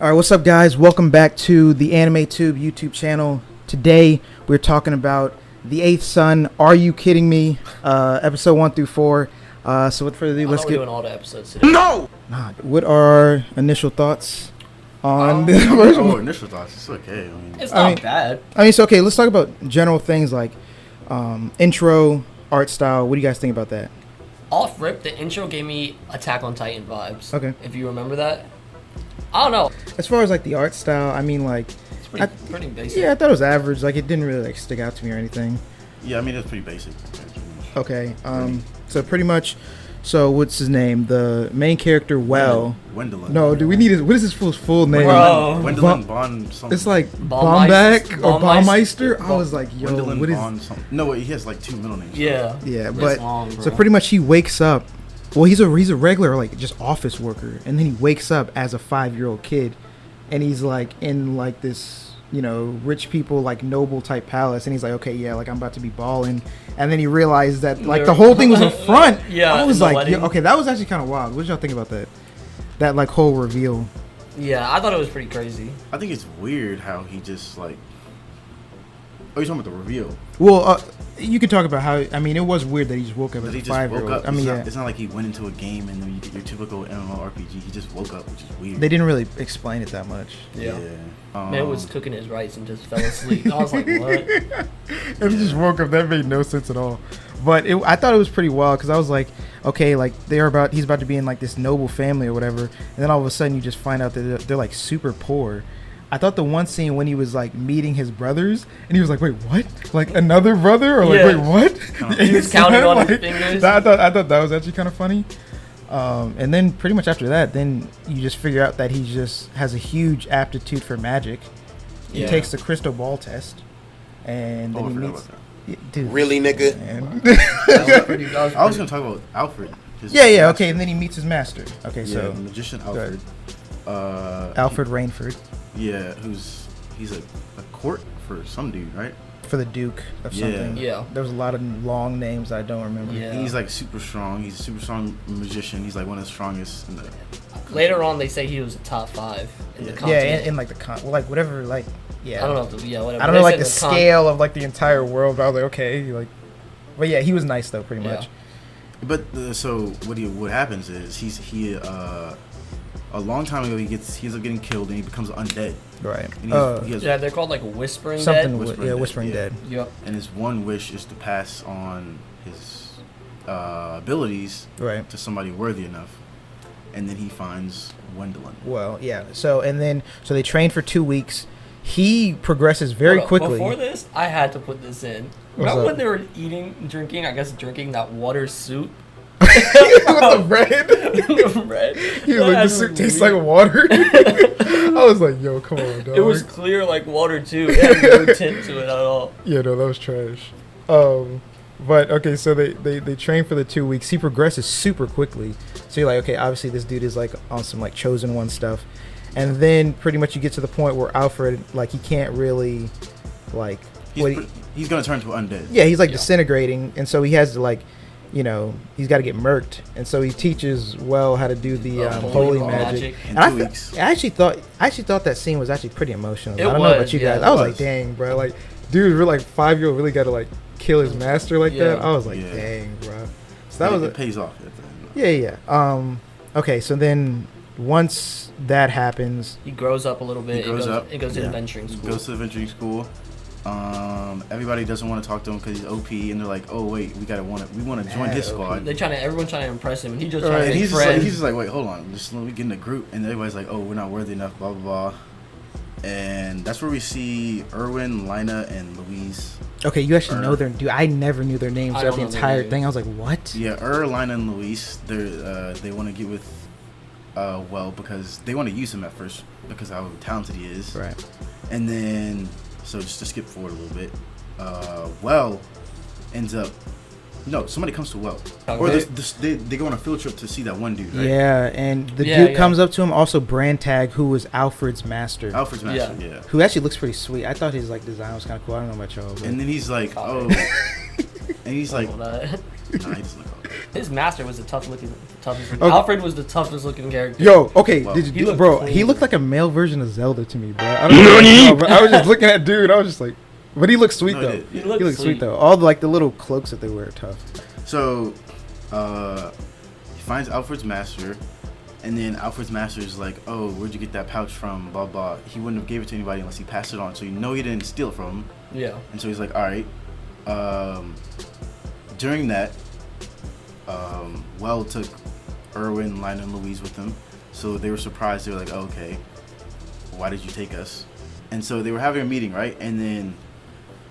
All right, what's up, guys? Welcome back to the Anime Tube YouTube channel. Today, we're talking about The Eighth Son. Are you kidding me? Episode 1 through 4. So, with further ado, let's get. We're doing all the episodes today. No. What are our initial thoughts on the first one? Initial thoughts. It's okay. It's not bad. It's okay. Let's talk about general things like intro, art style. What do you guys think about that? Off rip, the intro gave me Attack on Titan vibes. Okay. If you remember that. I don't know. As far as like the art style, It's pretty basic. Yeah, I thought it was average. Like, it didn't really like stick out to me or anything. Yeah, I mean, it's pretty basic. Okay. So pretty much. So what's his name? The main character, Wendelin. No, do we need his? What is his full name? Bro. Wendelin Bond something. It's like Baumeister? Baumbeck or Baumeister. I was like, yo, Wendelin what is? Bond something. No, he has like two middle names. Yeah. Yeah, It's but long, so bro. pretty much he wakes up. Well, he's a regular like just office worker, and then he wakes up as a 5-year-old kid, and he's like in like this, you know, rich people like noble type palace, and he's like, okay, yeah, like I'm about to be balling, and then he realized that like the whole thing was in front. Yeah, I was in the like, wedding. yeah, okay, that was actually kind of wild. What did y'all think about that? That like whole reveal. Yeah, I thought it was pretty crazy. I think it's weird how he just like. Oh, you're talking about the reveal. Well, you could talk about how. I mean, it was weird that he just woke up But as he a just woke 5-year-old. up. I mean, yeah, It's not like he went into a game and then you get your typical MMORPG. He just woke up, which is weird. they didn't really explain it that much. Yeah. Yeah. Man was cooking his rice and just fell asleep. I was like, what? And he just woke up. That made no sense at all. But I thought it was pretty wild because I was like, okay, like he's about to be in like this noble family or whatever, and then all of a sudden you just find out that they're like super poor. I thought the one scene when he was like meeting his brothers, and he was like, wait, what? Like another brother? Or like, Yeah. wait, what? He was counting on his Like, fingers. I thought that was actually kind of funny. And then pretty much after that, then you just figure out that he just has a huge aptitude for magic. He Yeah. takes the crystal ball test, and then Oh, I he forgot meets. about Dude, Really, nigga? man. I was gonna talk about Alfred. his Yeah, master. okay, and then he meets his master. Okay, Yeah, so the magician ahead. Alfred. Alfred Rainford Yeah, he's a court for some dude, right? for the Duke of Yeah. something. Yeah. There was a lot of long names I don't remember. Yeah. He's like super strong. He's a super strong magician. He's like one of the strongest in the. Later on, they say he was a top 5 in the Yeah. Yeah, continent. in like like whatever, like, yeah. I don't know if whatever. I don't They know, like said the in con- scale of like the entire world, but I was like, okay, like, but yeah, he was nice though, pretty Yeah. much. But so what happens is he a long time ago he ends up getting killed and he becomes undead. Right. And he has Yeah, they're called like Whispering Something. Dead. Whispering Dead. Yep. and his one wish is to pass on his abilities Right. to somebody worthy enough, and then he finds Wendelin. Well, yeah. So they train for 2 weeks. He progresses very Hold up, quickly. Before this, I had to put this in. What's Remember up? when they were drinking that water soup? With the bread. The bread. He was That like, had this to soup be tastes weird. like water. I was like, yo, come on, dog. It was clear like water too. It had no tint to it at all. Yeah, no, that was trash. But okay, so they train for the 2 weeks. He progresses super quickly. So you're like, okay, obviously this dude is like on some like chosen one stuff. And then pretty much you get to the point where Alfred, like, he can't really, like, He's gonna turn to undead. yeah, he's like Yeah. disintegrating, and so he has to like, you know, he's got to get murked, and so he teaches how to do the holy magic. In And 2 weeks. I actually thought that scene was actually pretty emotional. It I don't know about was, you yeah, guys. it I was was. like, dang, bro, like, dude, we're like 5-year-old really got to like kill his master like Yeah. that. I was like, Yeah. dang, bro. So that was it pays off. At the end. yeah. Okay, so then once that happens, He grows up a little bit. He grows up. It goes to Yeah. adventuring He school. goes to adventuring school. Everybody doesn't want to talk to him because he's OP, and they're like, "Oh wait, we want to join his Mad squad." Everyone's trying to impress him, and he just Right, trying to And make he's just, like, friends. wait, hold on, just let me get in the group, and everybody's like, "Oh, we're not worthy enough," blah blah blah. And that's where we see Erwin, Lina, and Louise. okay, you actually know their dude. I never knew their names I throughout don't the know their entire names. thing. I was like, what? Yeah, Lina, and Louise. They want to get with Well because they want to use him at first because of how talented he is. Right. And then, so just to skip forward a little bit, Well ends up. No, somebody comes to Well, or they go on a field trip to see that one dude. Right? Yeah, and the Yeah, dude comes up to him. Also, Brandtag, who was Alfred's master, Alfred's master. Yeah. who actually looks pretty sweet. I thought his like design was kind of cool. I don't know about y'all. But And then he's like, Sorry. oh, and he's like, Nah, he doesn't look all that. His master was the toughest looking. Okay. Alfred was the toughest looking character. Yo, okay, Well, did he you, looked bro? clean. He looked like a male version of Zelda to me, bro. I don't know, bro. I was just looking at dude. I was just like, but he looked sweet No, he though. did. He He looked looked sweet sweet. though. All the little cloaks that they wear are tough. So, he finds Alfred's master, and then Alfred's master is like, "Oh, where'd you get that pouch from?" Blah blah. He wouldn't have gave it to anybody unless he passed it on. So you know he didn't steal it from him. Yeah. And so he's like, "All right." During that, Well took Erwin, Lionel, and Louise with him. So they were surprised. They were like, oh, "Okay, why did you take us?" And so they were having a meeting, right? And then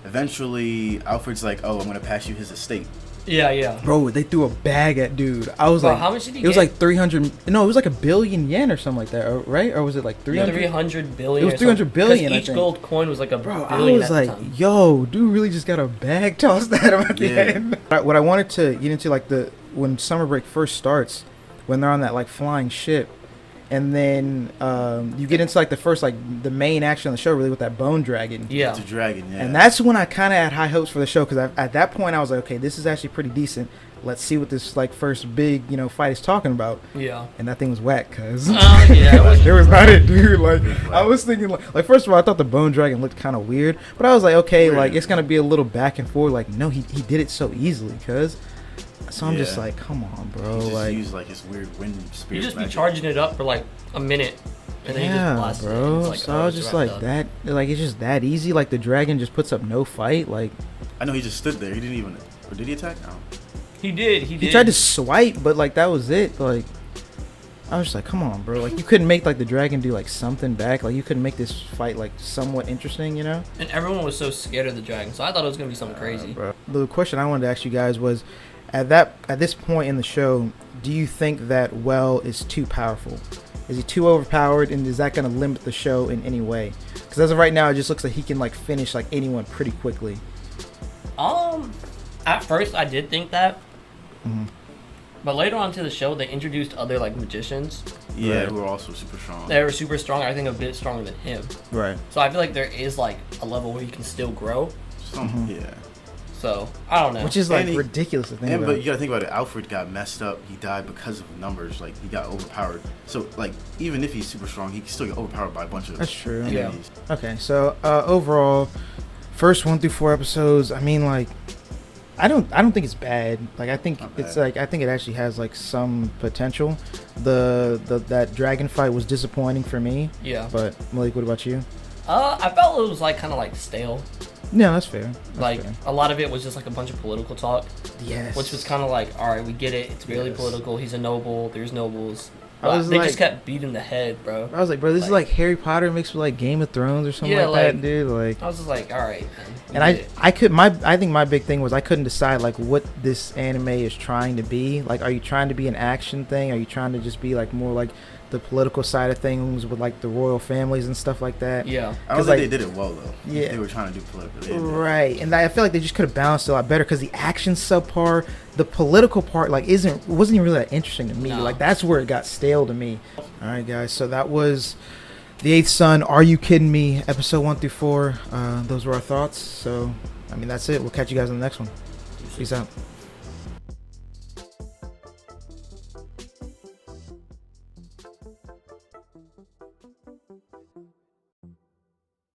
eventually Alfred's like, "Oh, I'm gonna pass you his estate." Yeah, yeah. Bro, they threw a bag at dude. I was Bro, like, how much did he it was get? like 300. No, it was like $1 billion yen or something like that, right? Or was it like 300? 300 billion. It was 300 billion, I Each think. gold coin was like a Bro, I billion was at like, the time. yo, dude really just got a bag tossed at him at the Yeah. end. What I wanted to get into, like, when summer break first starts, when they're on that, like, flying ship, and then you get into, like, the first, like, the main action of the show, really, with that bone dragon. Yeah. It's a dragon, yeah. And that's when I kind of had high hopes for the show, because at that point I was like, okay, this is actually pretty decent. Let's see what this, like, first big, fight is talking about. Yeah. And that thing was whack, cuz. Yeah, it was. It was not it, dude. Like, I was thinking, like first of all, I thought the bone dragon looked kind of weird, but I was like, okay, like, it's gonna be a little back and forth. Like, no, he did it so easily, cuz. So I'm just Yeah. like, come on, bro. He just Like, used like his weird wind spirit. You just be magic. charging it up for like a minute, and then you yeah, just blast it. bro. And it's like, So oh, I was it's just wrapped like up. that. Like, it's just that easy. Like, the dragon just puts up no fight. Like, I know he just stood there. He didn't even. Or did he attack? No. He did. He did. he tried to swipe, but like that was it. Like, I was just like, come on, bro. Like, you couldn't make like the dragon do like something back. Like, you couldn't make this fight like somewhat interesting, And everyone was so scared of the dragon, so I thought it was gonna be something crazy. Bro. The question I wanted to ask you guys was, at this point in the show, do you think that Well is too powerful? Is he too overpowered, and is that going to limit the show in any way? Because as of right now, it just looks like he can like finish like anyone pretty quickly. At first I did think that, Mhm. but later on to the show they introduced other like magicians. Yeah, Right. who were also super strong. They were super strong. I think a bit stronger than him. Right. So I feel like there is like a level where you can still grow. Yeah. So I don't know. Which is like And he- ridiculous to think And about. but you gotta think about it. Alfred got messed up. He died because of numbers. Like he got overpowered. So like even if he's super strong, he can still get overpowered by a bunch of That's true. enemies. Okay, so overall, first 1 through 4 episodes. I mean, like, I don't think it's bad. Like, I think Not it's bad. like, I think it actually has like some potential. That dragon fight was disappointing for me. Yeah. But Malik, what about you? I felt it was like kind of like stale. No, that's fair. That's Like fair. a lot of it was just like a bunch of political talk, Yes. which was kind of like, all right, we get it. It's really Yes. political. He's a noble. There's nobles. I But was they like- just kept beating the head, bro. I was like, bro, this is like- like Harry Potter mixed with like Game of Thrones or something Yeah, like that, like- dude. Like, I was just like, all right, man. we and get it. I think my big thing was I couldn't decide like what this anime is trying to be. Like, are you trying to be an action thing? Are you trying to just be like more like the political side of things with like the royal families and stuff like that? Yeah. I don't 'Cause, think like- they did it well though. Yeah. They were trying to do political. They didn't do it. Right, and I feel like they just could have balanced it a lot better because the action subpar, the political part, like wasn't even really that interesting to me. No. Like that's where it got stale to me. All right, guys, so that was The Eighth Son. Are You Kidding Me? Episode 1 through 4. Those were our thoughts. So, I mean, that's it. We'll catch you guys in the next one. Peace out.